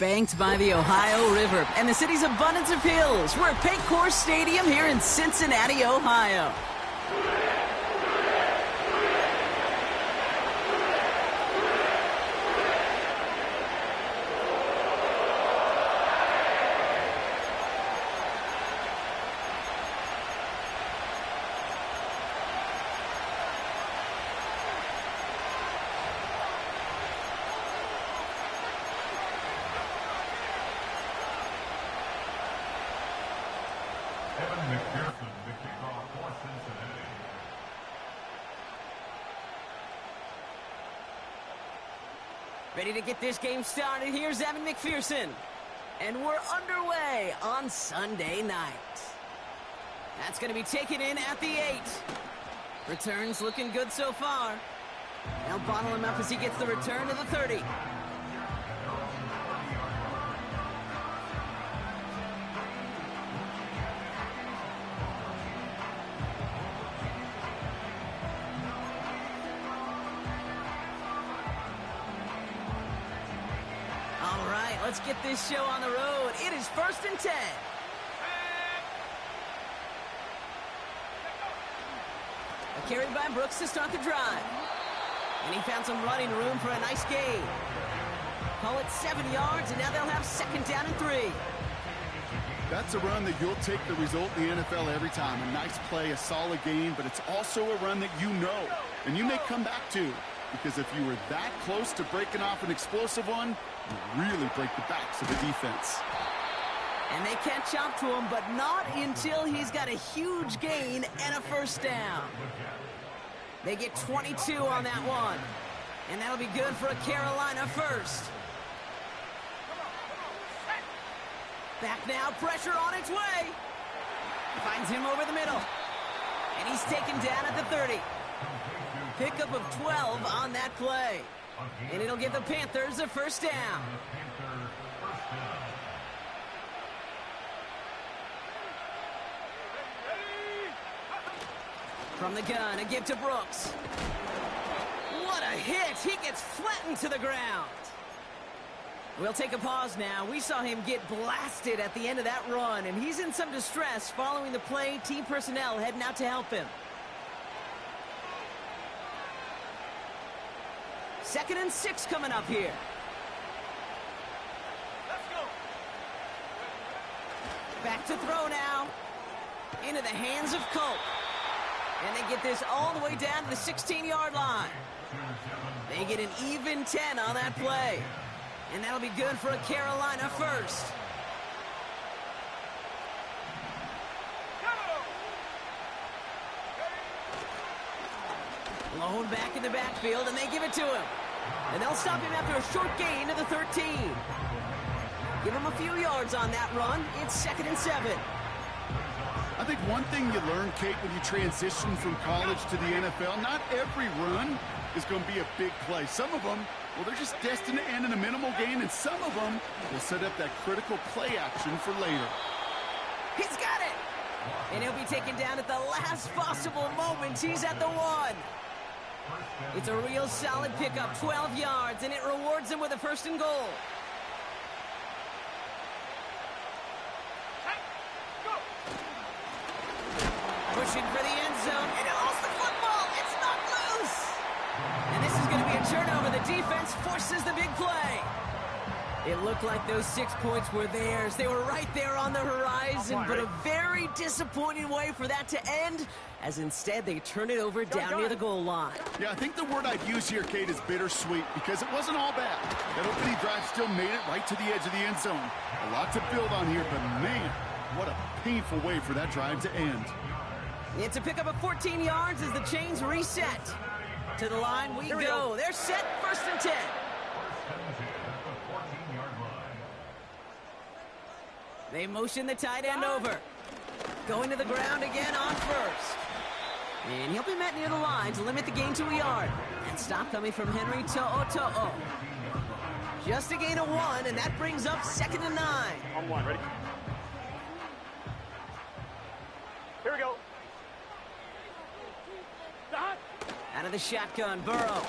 banked by the Ohio River and the city's abundance of hills. We're at Paycor Stadium here in Cincinnati, Ohio. Ready to get this game started. Here's Evan McPherson. And we're underway on Sunday night. That's going to be taken in at the 8. Returns looking good so far. They'll bottle him up as he gets the return to the 30. Let's get this show on the road. It is 1st and 10. A carry by Brooks to start the drive. And he found some running room for a nice gain. Call it 7 yards, and now they'll have 2nd down and 3. That's a run that you'll take the result in the NFL every time. A nice play, a solid game, but it's also a run that you know, and you may come back to. Because if you were that close to breaking off an explosive one, you really break the backs of the defense. And they catch up to him, but not until he's got a huge gain and a 1st down. They get 22 on that one. And that'll be good for a Carolina 1st. Back now, pressure on its way. Finds him over the middle. And he's taken down at the 30. Pickup of 12 on that play. And it'll give the Panthers a 1st down. From the gun, a give to Brooks. What a hit! He gets flattened to the ground. We'll take a pause now. We saw him get blasted at the end of that run, and he's in some distress following the play. Team personnel heading out to help him. 2nd and 6 coming up here. Let's go. Back to throw now. Into the hands of Colt. And they get this all the way down to the 16-yard line. They get an even 10 on that play. And that'll be good for a Carolina 1st. Blown back in the backfield, and they give it to him. And they'll stop him after a short gain to the 13. Give him a few yards on that run. It's 2nd and 7. I think one thing you learn, Kate, when you transition from college to the NFL, not every run is going to be a big play. Some of them, well, they're just destined to end in a minimal gain, and some of them will set up that critical play action for later. He's got it! And he'll be taken down at the last possible moment. He's at the 1. It's a real solid pickup, 12 yards, and it rewards him with a 1st and goal. Pushing for the end zone, and he lost the football. It's not loose. And this is going to be a turnover. The defense forces the big play. It looked like those 6 points were theirs. They were right there on the horizon, but a very disappointing way for that to end, as instead they turn it over down near the goal line. Yeah, I think the word I'd use here, Kate, is bittersweet, because it wasn't all bad. That opening drive still made it right to the edge of the end zone. A lot to build on here, but man, what a painful way for that drive to end. It's a pickup of 14 yards as the chains reset. To the line we go. They're set, 1st and 10. They motion the tight end over. Going to the ground again on 1st. And he'll be met near the line to limit the gain to a yard. And stop coming from Henry To'o. Just a gain of 1, and that brings up 2nd and 9. On 1, ready? Here we go. Out of the shotgun, Burrow.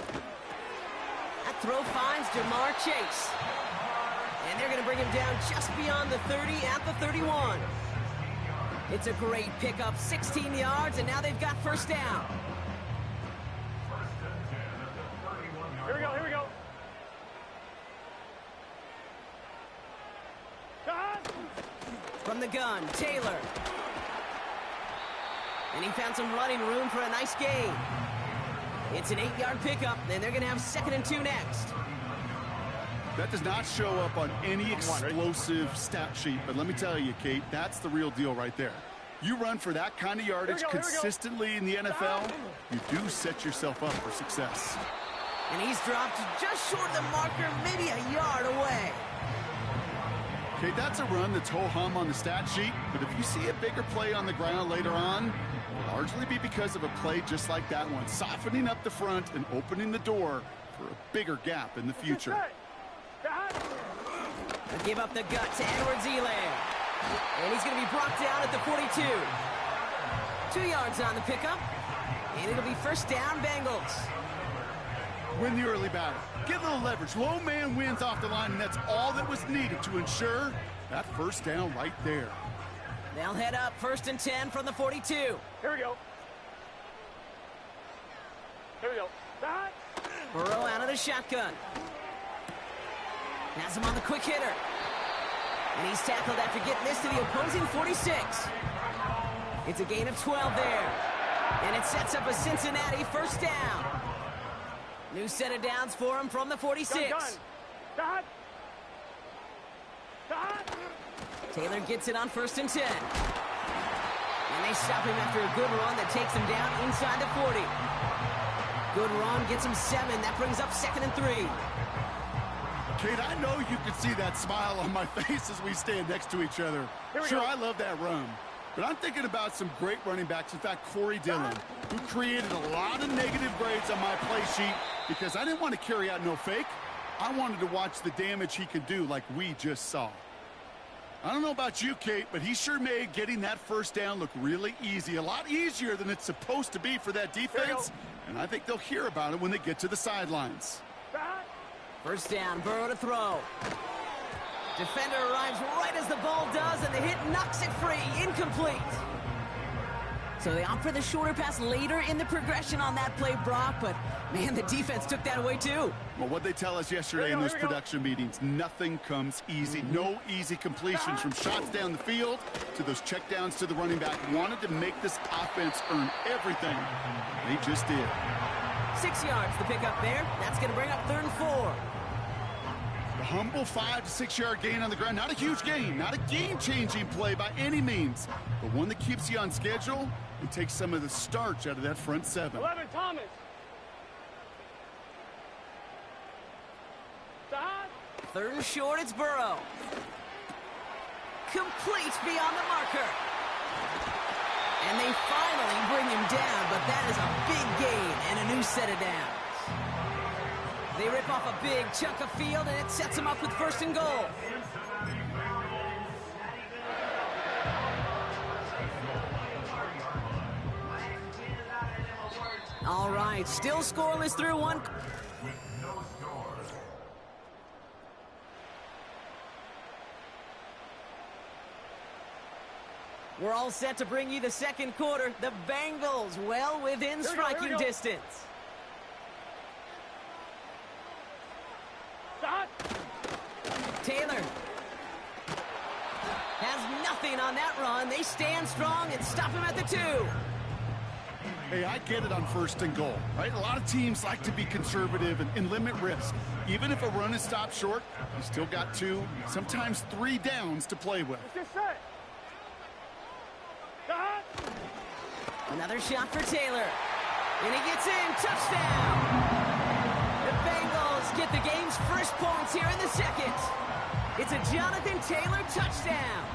That throw finds Jamar Chase. And And they're going to bring him down just beyond the 30 at the 31. It's a great pickup, 16 yards, and now they've got first down. Here we go, here we go. From the gun, Taylor. And he found some running room for a nice gain. It's an 8-yard pickup, and they're going to have 2nd and 2 next. That does not show up on any explosive stat sheet, but let me tell you, Kate, that's the real deal right there. You run for that kind of yardage consistently in the NFL, you do set yourself up for success. And he's dropped just short of the marker, maybe a yard away. Okay, that's a run that's ho-hum on the stat sheet, but if you see a bigger play on the ground later on, it'll largely be because of a play just like that one, softening up the front and opening the door for a bigger gap in the future. Give up the gut to Edwards-Helaire. And he's going to be brought down at the 42. 2 yards on the pickup. And it'll be first down, Bengals. Win the early battle. Get a little leverage. Low man wins off the line, and that's all that was needed to ensure that first down right there. They'll head up 1st and 10 from the 42. Here we go. Here we go. Burrow out of the shotgun. Has him on the quick hitter. And he's tackled after getting this to the opposing 46. It's a gain of 12 there. And it sets up a Cincinnati first down. New set of downs for him from the 46. Taylor gets it on 1st and 10. And they stop him after a good run that takes him down inside the 40. Good run, gets him 7. That brings up 2nd and 3. Kate, I know you can see that smile on my face as we stand next to each other. Sure, I love that run. But I'm thinking about some great running backs. In fact, Corey Dillon, who created a lot of negative grades on my play sheet because I didn't want to carry out no fake. I wanted to watch the damage he could do like we just saw. I don't know about you, Kate, but he sure made getting that first down look really easy. A lot easier than it's supposed to be for that defense. And I think they'll hear about it when they get to the sidelines. First down, Burrow to throw. Defender arrives right as the ball does, and the hit knocks it free. Incomplete. So they opt for the shorter pass later in the progression on that play, Brock, but, man, the defense took that away, too. Well, what they tell us yesterday in those production meetings, nothing comes easy. No easy completions from shots down the field to those checkdowns to the running back. Wanted to make this offense earn everything. They just did. 6 yards the pickup there. That's going to bring up 3rd and 4. The humble 5 to 6 yard gain on the ground. Not a huge gain, not a game-changing play by any means, but one that keeps you on schedule and takes some of the starch out of that front 7. 11, Thomas. 3rd and short, it's Burrow. Complete beyond the marker. And they finally bring him down, but that is a big gain and a new set of downs. They rip off a big chunk of field, and it sets them up with 1st and goal. All right, still scoreless through one. We're all set to bring you the 2nd quarter. The Bengals well within striking distance. Taylor has nothing on that run. They stand strong and stop him at the 2. Hey, I get it on 1st and goal, right? A lot of teams like to be conservative and limit risk. Even if a run is stopped short, you still got 2, sometimes 3 downs to play with. Another shot for Taylor. And he gets in. Touchdown! The Bengals get the game's first points here in the 2nd. It's a Jonathan Taylor touchdown.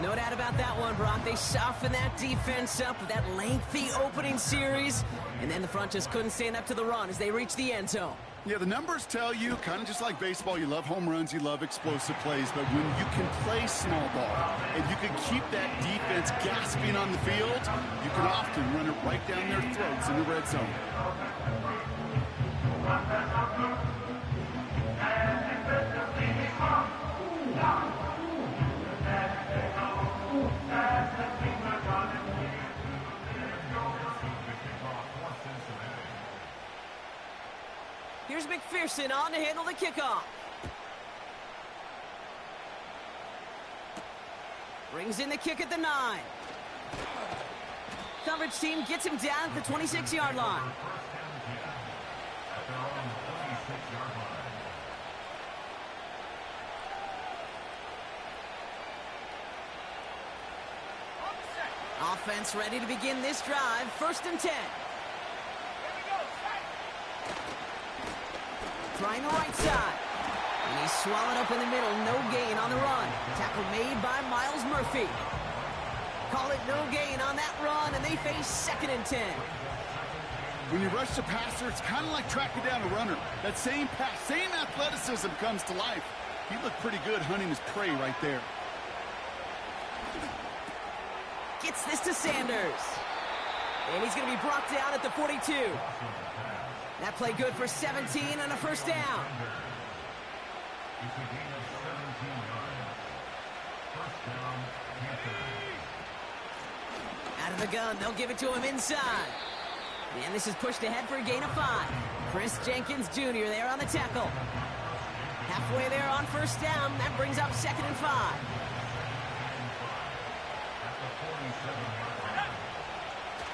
No doubt about that one, Brock. They softened that defense up with that lengthy opening series. And then the front just couldn't stand up to the run as they reached the end zone. Yeah, the numbers tell you, kind of just like baseball, you love home runs, you love explosive plays, but when you can play small ball and you can keep that defense gasping on the field, you can often run it right down their throats in the red zone. Here's McPherson on to handle the kickoff. Brings in the kick at the 9. Coverage team gets him down at the 26-yard line. Offense ready to begin this drive. 1st and 10. Trying the right side. And he's swallowed up in the middle. No gain on the run. Tackle made by Miles Murphy. Call it no gain on that run, and they face 2nd and 10. When you rush the passer, it's kind of like tracking down a runner. That same pass, same athleticism comes to life. He looked pretty good hunting his prey right there. Gets this to Sanders. And he's going to be brought down at the 42. That play good for 17 and a 1st down. Out of the gun, they'll give it to him inside. And this is pushed ahead for a gain of 5. Chris Jenkins Jr. there on the tackle. Halfway there on 1st down. That brings up 2nd and 5.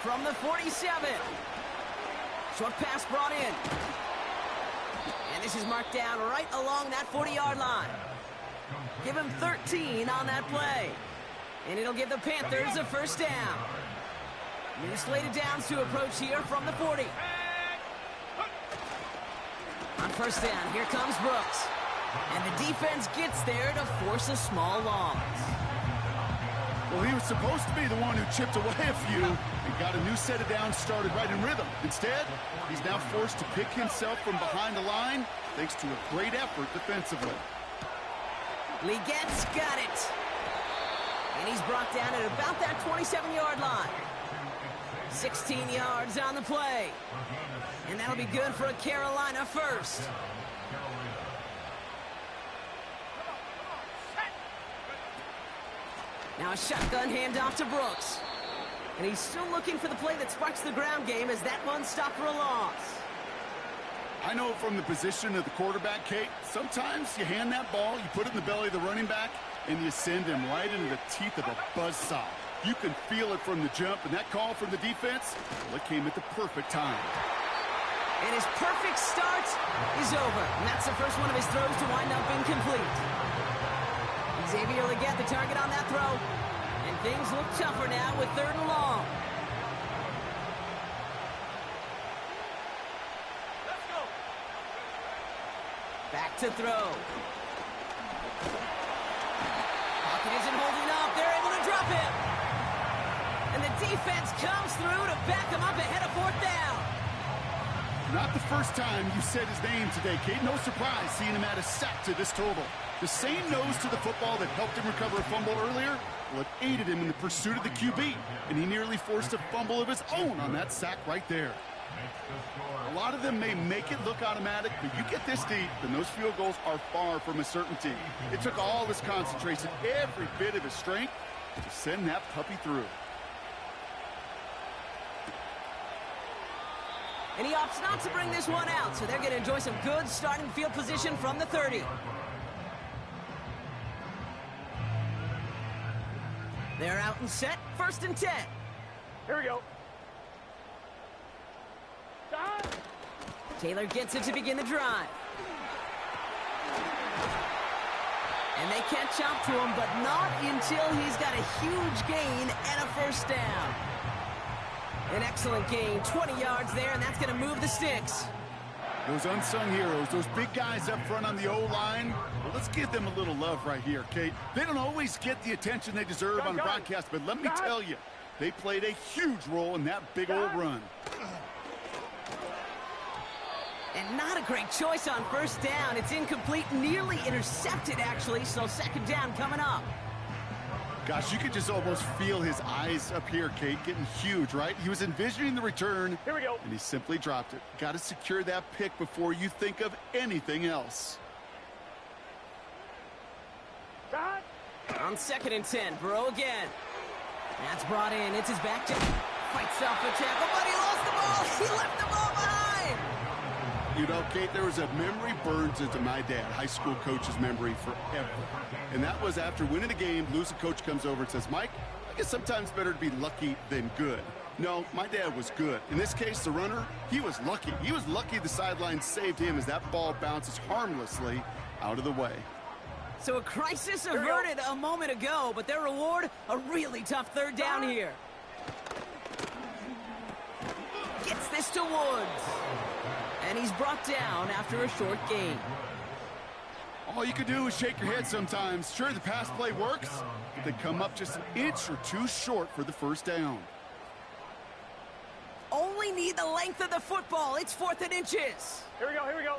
From the 47. Short pass brought in. And this is marked down right along that 40-yard line. Give him 13 on that play. And it'll give the Panthers a 1st down. New slated downs to approach here from the 40. On 1st down, here comes Brooks. And the defense gets there to force a small loss. Well, he was supposed to be the one who chipped away a few and got a new set of downs started right in rhythm. Instead, he's now forced to pick himself from behind the line thanks to a great effort defensively. Legette's got it. And he's brought down at about that 27-yard line. 16 yards on the play. And that'll be good for a Carolina 1st. Now a shotgun handoff to Brooks. And he's still looking for the play that sparks the ground game as that one stopped for a loss. I know from the position of the quarterback, Kate, sometimes you hand that ball, you put it in the belly of the running back, and you send him right into the teeth of a buzzsaw. You can feel it from the jump, and that call from the defense, well, it came at the perfect time. And his perfect start is over. And that's the first one of his throws to wind up incomplete. Xavier Legette, the target on that throw. And things look tougher now with 3rd and long. Let's go. Back to throw. Pocket isn't holding up. They're able to drop him. And the defense comes through to back him up ahead of 4th down. Not the first time you said his name today, Kate. No surprise seeing him add a sack to this total. The same nose to the football that helped him recover a fumble earlier, well, it aided him in the pursuit of the QB, and he nearly forced a fumble of his own on that sack right there. A lot of them may make it look automatic, but you get this deep, and those field goals are far from a certainty. It took all his concentration, every bit of his strength, to send that puppy through. And he opts not to bring this one out, so they're going to enjoy some good starting field position from the 30. They're out and set. 1st and 10. Here we go. Taylor gets it to begin the drive. And they catch up to him, but not until he's got a huge gain and a 1st down. An excellent gain, 20 yards there, and that's going to move the sticks. Those unsung heroes, those big guys up front on the O-line, well, let's give them a little love right here, Kate. They don't always get the attention they deserve on the broadcast, but let me tell you, they played a huge role in that big old run. And not a great choice on 1st down. It's incomplete, nearly intercepted, actually, so 2nd down coming up. Gosh, you could just almost feel his eyes up here, Kate, getting huge, right? He was envisioning the return, Here we go. and he simply dropped it. Got to secure that pick before you think of anything else. On 2nd and 10, Burrow again. That's brought in. It's his back. Fights off a tackle, but he lost the ball. He left the ball behind. You know, Kate, there was a memory burns into my dad, high school coach's memory forever. And that was after winning the game, losing coach comes over and says, Mike, I guess sometimes better to be lucky than good. No, my dad was good. In this case, the runner, he was lucky. He was lucky the sideline saved him as that ball bounces harmlessly out of the way. So a crisis averted a moment ago, but their reward, a really tough 3rd down here. Gets this to Woods. And he's brought down after a short gain. All you can do is shake your head sometimes. Sure, the pass play works, but they come up just an inch or two short for the 1st down. Only need the length of the football. It's 4th and inches. Here we go, here we go.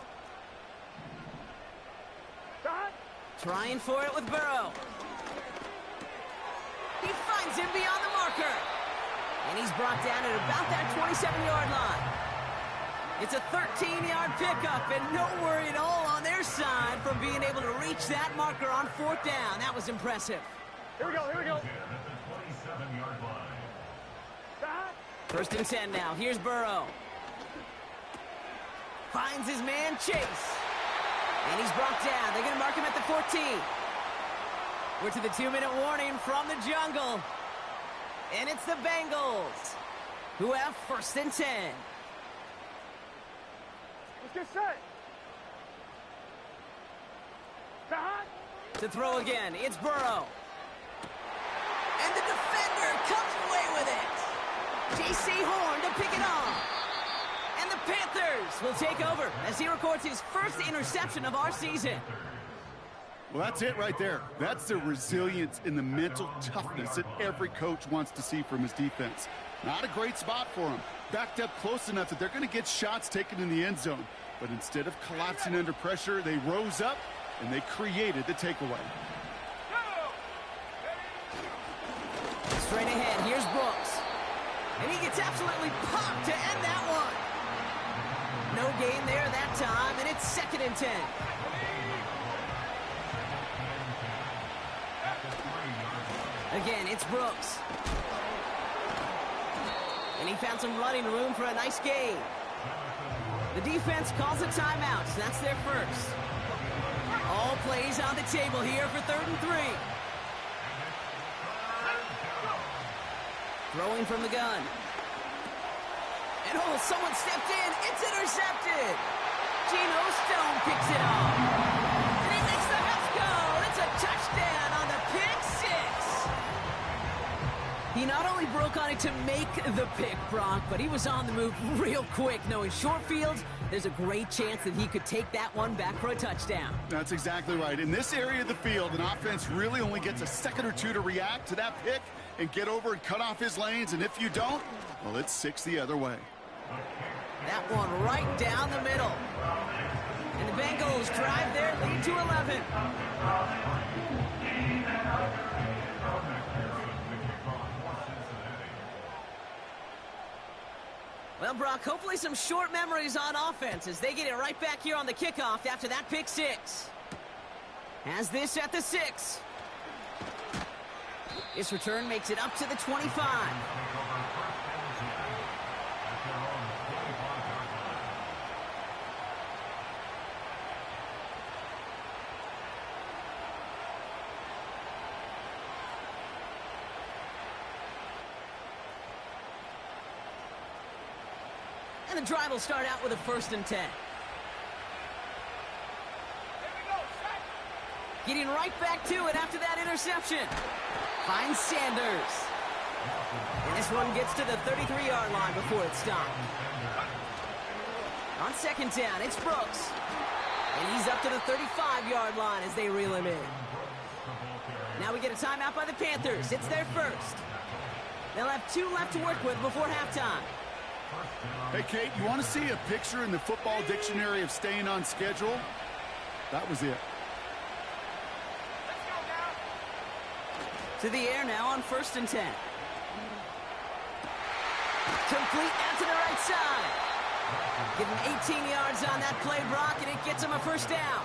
Shot. Trying for it with Burrow. He finds him beyond the marker. And he's brought down at about that 27-yard line. It's a 13-yard pickup, and no worry at all on their side from being able to reach that marker on 4th down. That was impressive. Here we go, here we go. 1st and 10 now. Here's Burrow. Finds his man, Chase. And he's brought down. They're going to mark him at the 14. We're to the 2-minute warning from the jungle. And it's the Bengals who have 1st and 10. Let's get set. Shot. To throw again, it's Burrow. And the defender comes away with it. J.C. Horn to pick it off. And the Panthers will take over as he records his 1st interception of our season. Well, that's it right there. That's the resilience and the mental toughness that every coach wants to see from his defense. Not a great spot for him. Backed up close enough that they're going to get shots taken in the end zone. But instead of collapsing under pressure, they rose up and they created the takeaway. Straight ahead, here's Brooks. And he gets absolutely popped to end that one. No gain there that time, and it's 2nd and 10. Again, it's Brooks. And he found some running room for a nice gain. The defense calls a timeout, so that's their 1st. All plays on the table here for 3rd and 3. Throwing from the gun. And oh, someone stepped in. It's intercepted. Geno Stone picks it off. And he makes the house go. It's a touchdown on the pick 6. He not only broke on it to make the pick, Brock, but he was on the move real quick. Knowing short fields, there's a great chance that he could take that one back for a touchdown. That's exactly right. In this area of the field, an offense really only gets a second or two to react to that pick and get over and cut off his lanes. And if you don't, well, it's 6 the other way. That one right down the middle. And the Bengals drive their lead to 11. Well, Brock, hopefully some short memories on offense as they get it right back here on the kickoff after that pick 6. Has this at the 6. This return makes it up to the 25. And the drive will start out with a 1st and 10. Getting right back to it after that interception. Finds Sanders. And this one gets to the 33-yard line before it's stopped. On 2nd down, it's Brooks. And he's up to the 35-yard line as they reel him in. Now we get a timeout by the Panthers. It's their 1st. They'll have 2 left to work with before halftime. Hey, Kate, you want to see a picture in the football dictionary of staying on schedule? That was it. To the air now on 1st and 10. Complete out to the right side. Getting 18 yards on that play, Brock, and it gets him a 1st down.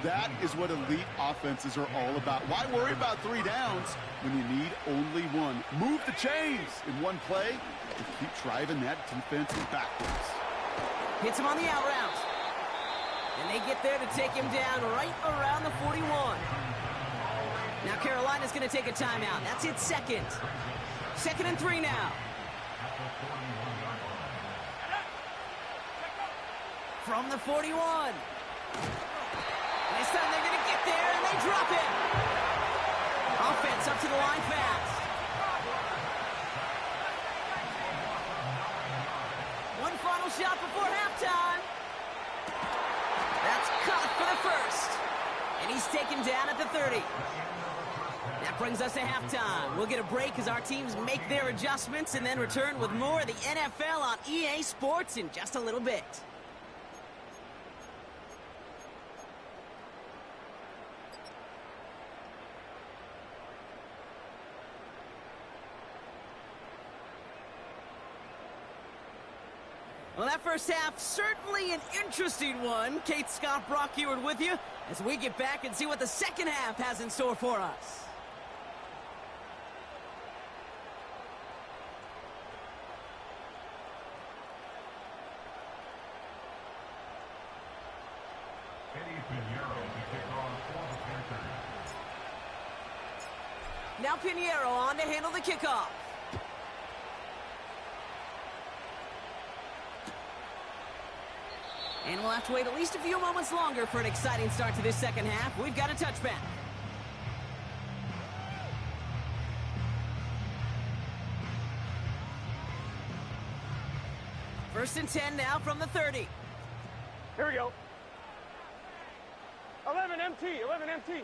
That is what elite offenses are all about. Why worry about 3 downs when you need only 1? Move the chains in one play and keep driving that defense backwards. Hits him on the out route. And they get there to take him down right around the 41. Now Carolina's going to take a timeout. That's its second. 2nd and 3 now. From the 41. This time they're going to get there, and they drop it. Offense up to the line fast. One final shot before halftime. That's caught for the first. And he's taken down at the 30. That brings us to halftime. We'll get a break as our teams make their adjustments and then return with more of the NFL on EA Sports in just a little bit. Well, that first half, certainly an interesting one. Kate Scott, Brock Ewart with you as we get back and see what the second half has in store for us. Now Pinheiro on to handle the kickoff. And we'll have to wait at least a few moments longer for an exciting start to this second half. We've got a touchback. First and 10 now from the 30. Here we go. 11 MT, 11 MT.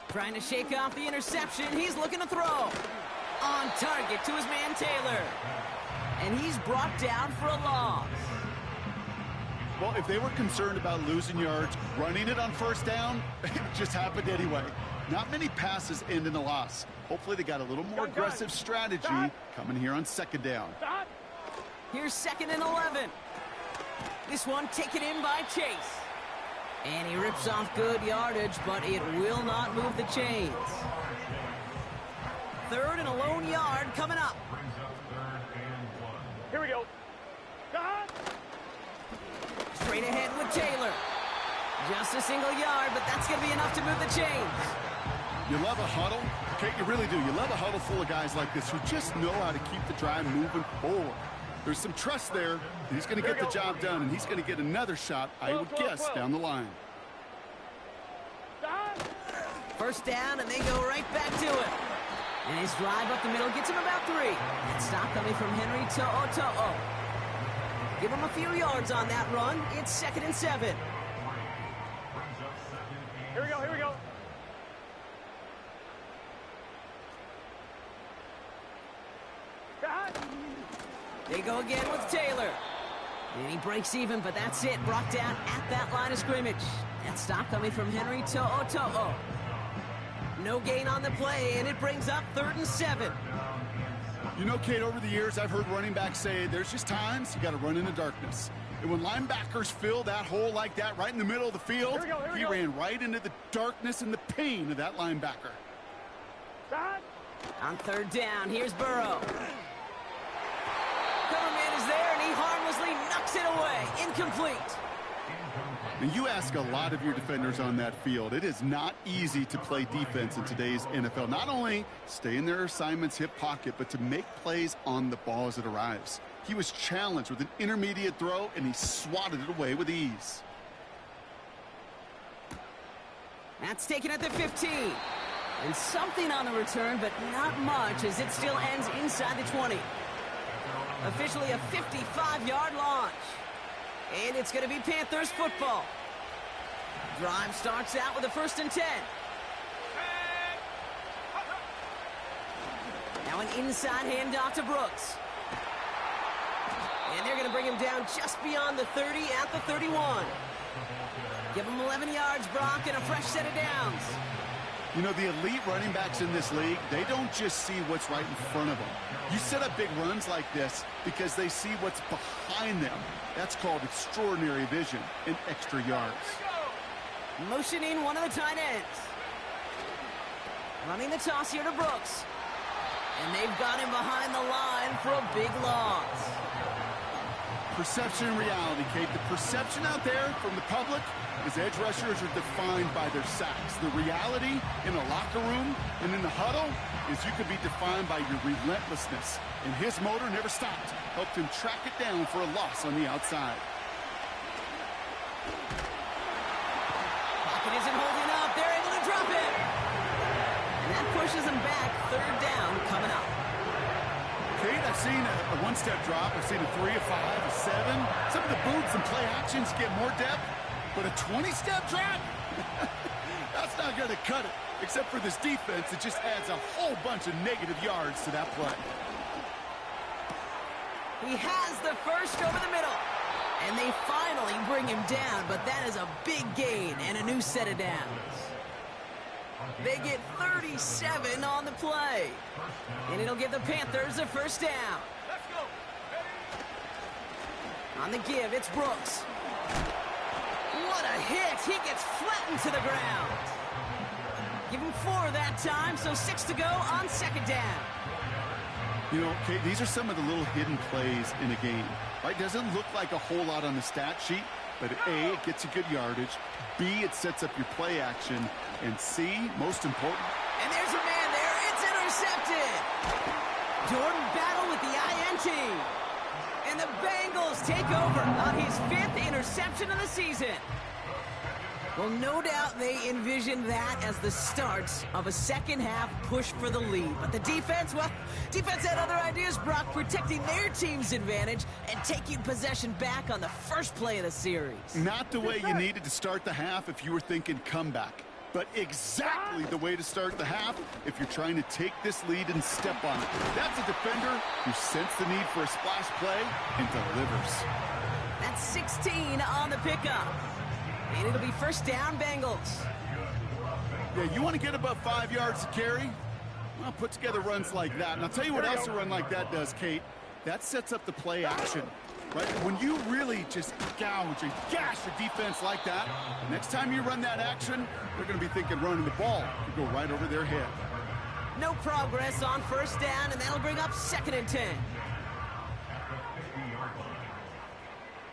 Trying to shake off the interception. He's looking to throw. On target to his man Taylor. And he's brought down for a loss. Well, if they were concerned about losing yards, running it on first down, it just happened anyway. Not many passes end in a loss. Hopefully they got a little more aggressive strategy coming here on second down. Here's 2nd and 11. This one taken in by Chase. And he rips off good yardage, but it will not move the chains. 3rd and a lone yard coming up. Here we go. Straight ahead with Taylor. Just a single yard, but that's going to be enough to move the chains. You love a huddle? Okay, you really do. You love a huddle full of guys like this who just know how to keep the drive moving forward. There's some trust there. He's going to get the job done, and he's going to get another shot, I would guess, down the line. First down, and they go right back to it. And his drive up the middle gets him about 3. And stop coming from Henry To'o. Give him a few yards on that run. It's 2nd and 7. Here we go, here we go. They go again with Taylor. And he breaks even, but that's it. Brought down at that line of scrimmage. That stop coming from Henry To'o. No gain on the play, and it brings up 3rd and 7. You know, Kate, over the years, I've heard running backs say there's just times you got to run in the darkness. And when linebackers fill that hole like that right in the middle of the field, he ran right into the darkness and the pain of that linebacker. On 3rd down, here's Burrow. Cover man is there, and he harmlessly knocks it away. Incomplete. And you ask a lot of your defenders on that field. It is not easy to play defense in today's NFL. Not only stay in their assignment's hip pocket, but to make plays on the ball as it arrives. He was challenged with an intermediate throw, and he swatted it away with ease. That's taken at the 15. And something on the return, but not much, as it still ends inside the 20. Officially a 55-yard launch. And it's going to be Panthers football. Drive starts out with a 1st and 10. Now an inside handoff to Brooks. And they're going to bring him down just beyond the 30 at the 31. Give him 11 yards, Brock, and a fresh set of downs. You know, the elite running backs in this league, they don't just see what's right in front of them. You set up big runs like this because they see what's behind them. That's called extraordinary vision and extra yards. Motioning one of the tight ends. Running the toss here to Brooks. And they've got him behind the line for a big loss. Perception and reality, Kate. The perception out there from the public is edge rushers are defined by their sacks. The reality in a locker room and in the huddle is you could be defined by your relentlessness. And his motor never stopped. Helped him track it down for a loss on the outside. Pocket isn't holding up. They're able to drop it. And that pushes him back. Third down coming up. Kate, I've seen a one-step drop. I've seen a 3, a 5, a 7. Some of the boots and play actions get more depth. But a 20-step drop? That's not going to cut it. Except for this defense, it just adds a whole bunch of negative yards to that play. He has the first over the middle. And they finally bring him down, but that is a big gain and a new set of downs. They get 37 on the play. And it'll give the Panthers a first down. Let's go. On the give, it's Brooks. What a hit! He gets flattened to the ground. Give him 4 that time, so 6 to go on second down. You know, Kate, these are some of the little hidden plays in a game. Right? Doesn't look like a whole lot on the stat sheet, but A, it gets you good yardage. B, it sets up your play action. And C, most important. And there's a man there. It's intercepted. Jordan battle with the INT. And the Bengals take over on his 5th interception of the season. Well, no doubt they envisioned that as the start of a second-half push for the lead. But the defense, well, defense had other ideas, Brock, protecting their team's advantage and taking possession back on the first play of the series. Not the way you needed to start the half if you were thinking comeback. But exactly the way to start the half if you're trying to take this lead and step on it. That's a defender who sensed the need for a splash play and delivers. That's 16 on the pickup. And it'll be first down, Bengals. Yeah, you want to get above 5 yards to carry? Well, put together runs like that. And I'll tell you what else a run like that does, Kate. That sets up the play action. Right? When you really just gouge and gash your defense like that, next time you run that action, they're going to be thinking running the ball could go right over their head. No progress on first down, and that'll bring up 2nd and 10.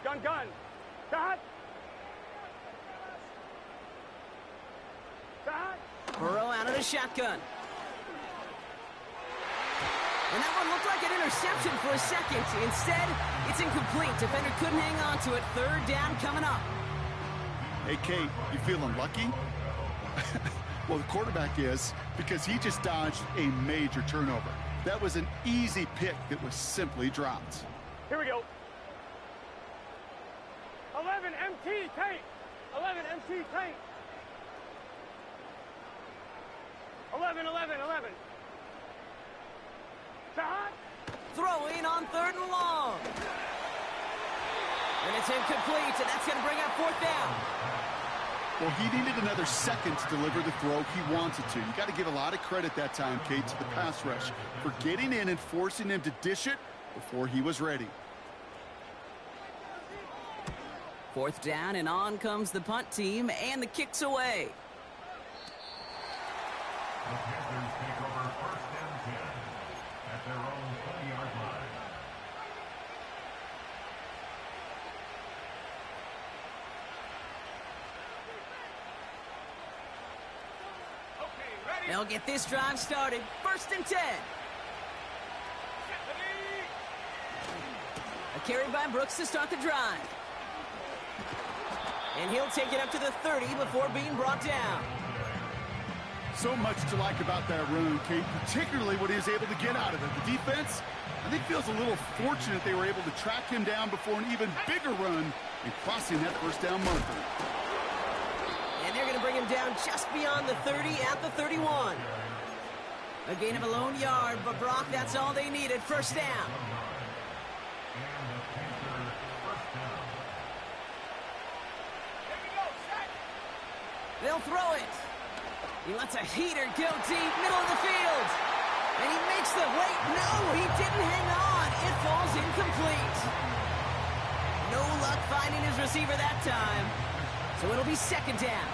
Gun. Cut. Burrow out of the shotgun. And that one looked like an interception for a second. Instead, it's incomplete. Defender couldn't hang on to it. 3rd down coming up. Hey, Kate, you feeling lucky? Well, the quarterback is, because he just dodged a major turnover. That was an easy pick that was simply dropped. Here we go. 11 MT tank. 11 MT tank. 11. Shot. Throwing on 3rd and long. And it's incomplete, and that's going to bring up 4th down. Well, he needed another second to deliver the throw he wanted to. You got to give a lot of credit that time, Kate, to the pass rush for getting in and forcing him to dish it before he was ready. 4th down, and on comes the punt team, and the kick's away. The Panthers take over 1st and 10 at their own 20-yard line. Okay, ready. They'll get this drive started. 1st and 10. A carry by Brooks to start the drive. And he'll take it up to the 30 before being brought down. So much to like about that run, Kate, particularly what he was able to get out of it. The defense, I think, feels a little fortunate they were able to track him down before an even bigger run and crossing that 1st down marker. And they're going to bring him down just beyond the 30 at the 31. A gain of a lone yard, but Brock, that's all they needed. 1st down. They'll throw it. He lets a heater go deep, middle of the field. And he makes the wait. No, he didn't hang on. It falls incomplete. No luck finding his receiver that time. So it'll be second down.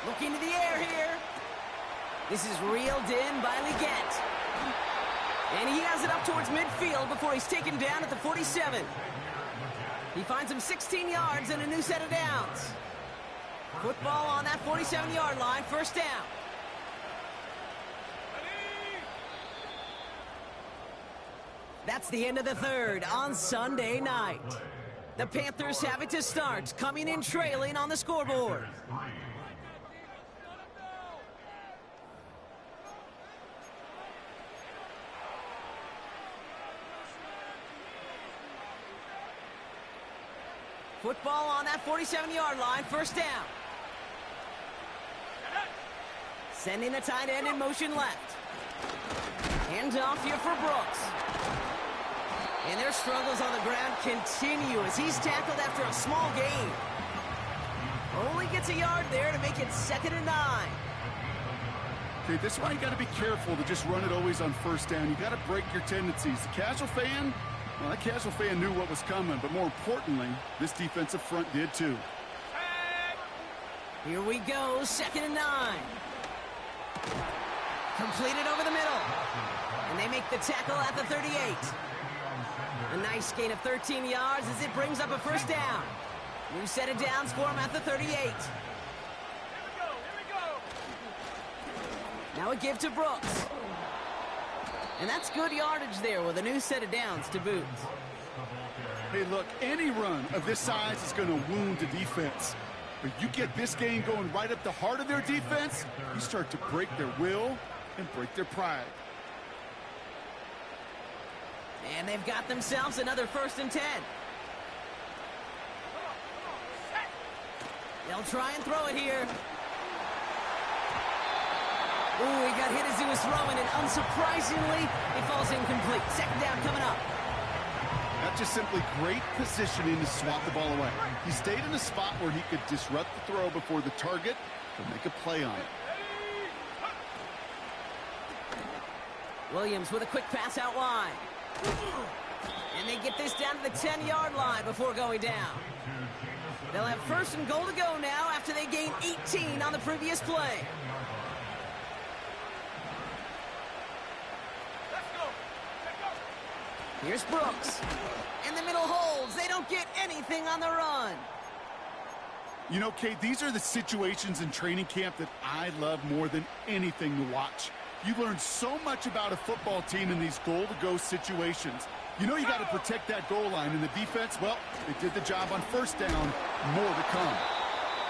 Looking to the air here. This is reeled in by Leggett. And he has it up towards midfield before he's taken down at the 47. He finds him 16 yards and a new set of downs. Football on that 47-yard line, first down. That's the end of the third on Sunday night. The Panthers have it to start, coming in trailing on the scoreboard. Football on that 47-yard line, first down. Sending the tight end in motion left. Hands off here for Brooks. And their struggles on the ground continue as he's tackled after a small gain. Only gets a yard there to make it 2nd and 9. Okay, this is why you got to be careful to just run it always on first down. You got to break your tendencies. The casual fan, well, that casual fan knew what was coming, but more importantly, this defensive front did too. Here we go, 2nd and 9. Completed over the middle. And they make the tackle at the 38. A nice gain of 13 yards as it brings up a first down. New set of downs for him at the 38. Now a give to Brooks. And that's good yardage there with a new set of downs to boot. Hey, look, any run of this size is going to wound the defense. But you get this game going right up the heart of their defense, you start to break their will and break their pride. And they've got themselves another 1st and 10. They'll try and throw it here. Ooh, he got hit as he was throwing, and unsurprisingly, it falls incomplete. 2nd down coming up. That's just simply great positioning to swat the ball away. He stayed in a spot where he could disrupt the throw before the target could make a play on it. Williams with a quick pass out wide. And they get this down to the 10-yard line before going down. They'll have 1st and goal to go now after they gained 18 on the previous play. Here's Brooks. In the middle holds. They don't get anything on the run. You know, Kate, these are the situations in training camp that I love more than anything to watch. You learn so much about a football team in these goal-to-go situations. You know you got to protect that goal line, and the defense, well, they did the job on first down. More to come.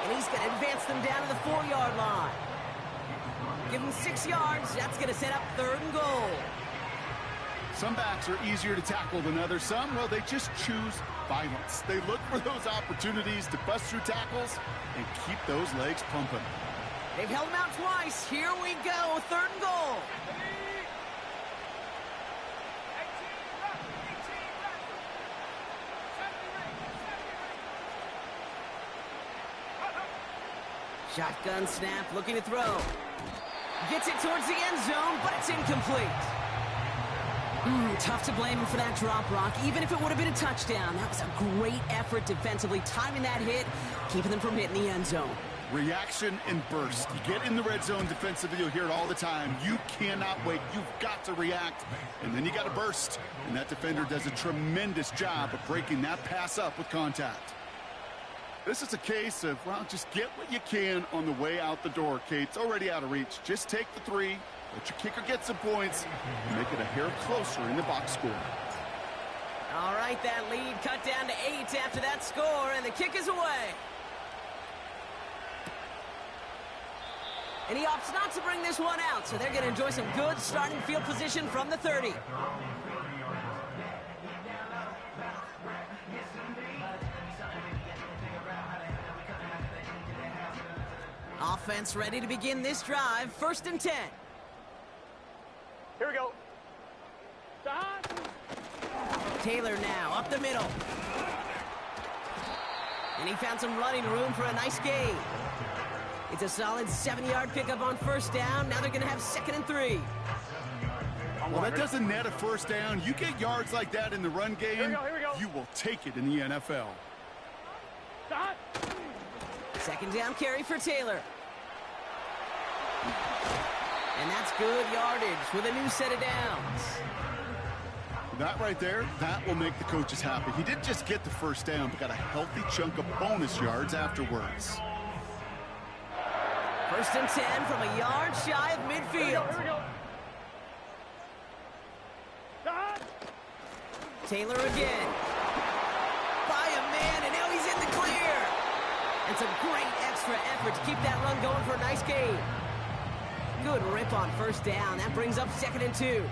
And he's going to advance them down to the 4-yard line. Give them 6 yards. That's going to set up 3rd and goal. Some backs are easier to tackle than others. Some, well, they just choose violence. They look for those opportunities to bust through tackles and keep those legs pumping. They've held him out twice. Here we go. 3rd and goal. Shotgun snap, looking to throw. Gets it towards the end zone, but it's incomplete. Tough to blame him for that drop, Rock. Even if it would have been a touchdown, that was a great effort defensively, timing that hit, keeping them from hitting the end zone. Reaction and burst. You get in the red zone defensively, you'll hear it all the time. You cannot wait. You've got to react, and then you got to burst. And that defender does a tremendous job of breaking that pass up with contact. This is a case of, well, just get what you can on the way out the door, Kate. It's already out of reach. Just take the 3. Let your kicker get some points and make it a hair closer in the box score. All right, that lead cut down to 8 after that score, and the kick is away. And he opts not to bring this one out, so they're going to enjoy some good starting field position from the 30. Offense ready to begin this drive. 1st and 10. Here we go. Taylor now up the middle. And he found some running room for a nice gain. It's a solid 7-yard pickup on first down. Now they're going to have 2nd and 3. Well, that doesn't net a first down. You get yards like that in the run game, Here we go. you will take it in the NFL. Stop. 2nd down carry for Taylor. And that's good yardage with a new set of downs. That right there, that will make the coaches happy. He didn't just get the first down, but got a healthy chunk of bonus yards afterwards. 1st and 10 from a yard shy of midfield. Here we go. Stop. Taylor again. By a man, and now he's in the clear. And some great extra effort to keep that run going for a nice gain. Good rip on first down. That brings up 2nd and 2.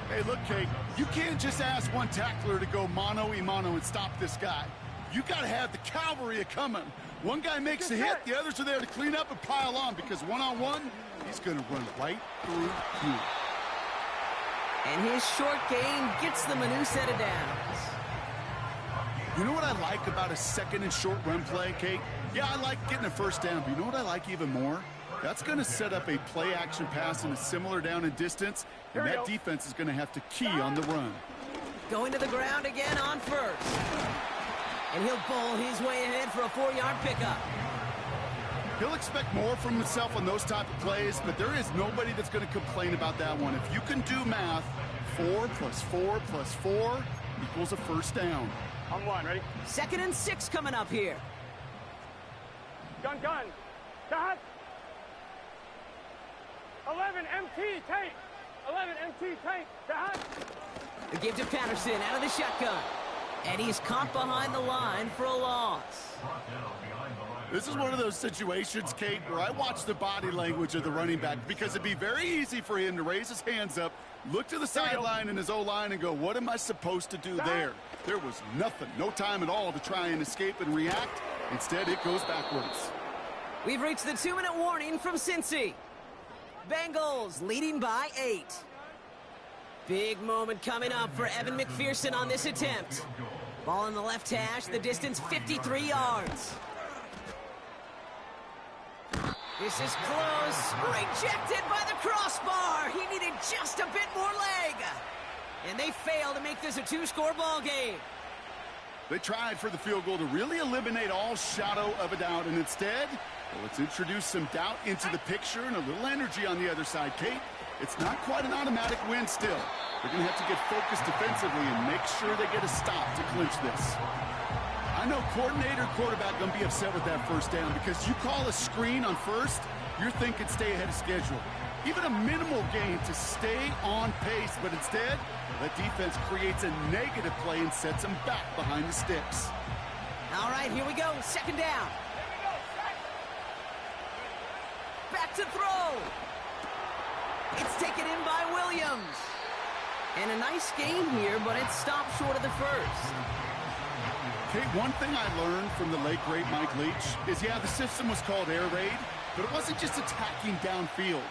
Hey, look, Kate, you can't just ask one tackler to go mano-a-mano and stop this guy. You got to have the cavalry coming. One guy makes a hit, the others are there to clean up and pile on, because one-on-one, he's going to run right through you. And his short gain gets them a new set of downs. You know what I like about a 2nd and short run play, Kate? Yeah, I like getting a first down, but you know what I like even more? That's going to set up a play-action pass in a similar down and distance, and that defense is going to have to key on the run. Going to the ground again on first. And he'll bowl his way ahead for a 4-yard pickup. He'll expect more from himself on those type of plays, but there is nobody that's going to complain about that one. If you can do math, 4 plus 4 plus 4 equals a first down. On 1, ready? 2nd and 6 coming up here. Gun. Stop. 11 MT tank. 11 MT tank. Stop. The give to Patterson out of the shotgun. And he's caught behind the line for a loss. This is one of those situations, Kate, where I watch the body language of the running back, because it'd be very easy for him to raise his hands up, look to the sideline in his O-line and go, what am I supposed to do there? There was nothing, no time at all to try and escape and react. Instead, it goes backwards. We've reached the 2-minute warning from Cincy. Bengals leading by 8. Big moment coming up for Evan McPherson on this attempt. Ball in the left hash, the distance 53 yards. This is close. Rejected by the crossbar. He needed just a bit more leg. And they fail to make this a 2-score ball game. They tried for the field goal to really eliminate all shadow of a doubt, and instead, well, let's introduce some doubt into the picture and a little energy on the other side, Kate. It's not quite an automatic win still. They're going to have to get focused defensively and make sure they get a stop to clinch this. I know coordinator and quarterback going to be upset with that first down, because you call a screen on first, you're thinking stay ahead of schedule. Even a minimal gain to stay on pace, but instead, the defense creates a negative play and sets them back behind the sticks. All right, here we go. 2nd down. Back to throw. It's taken in by Williams. And a nice gain here, but it stopped short of the first. Kate, one thing I learned from the late, great Mike Leach is, yeah, the system was called air raid, but it wasn't just attacking downfield.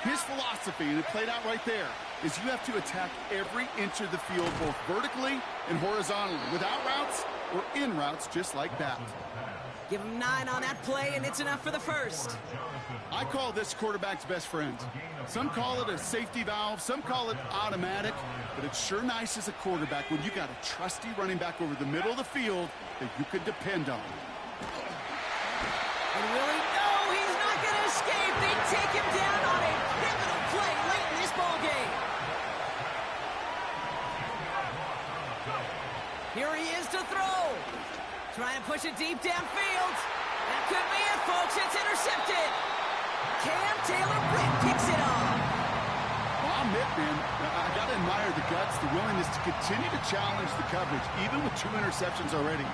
His philosophy, and it played out right there, is you have to attack every inch of the field, both vertically and horizontally, without routes or in routes, just like that. Give him 9 on that play, and it's enough for the first. I call this quarterback's best friend. Some call it a safety valve, some call it automatic, but it's sure nice as a quarterback when you got a trusty running back over the middle of the field that you can depend on. And really, no, he's not going to escape. They take him down on a pivotal play late in this ball game. Here he is to throw. Trying to push it deep downfield. That could be it, folks. It's intercepted. Cam Taylor-Britt picks it off. Well, I'll admit, man, I got to admire the guts, the willingness to continue to challenge the coverage, even with 2 interceptions already.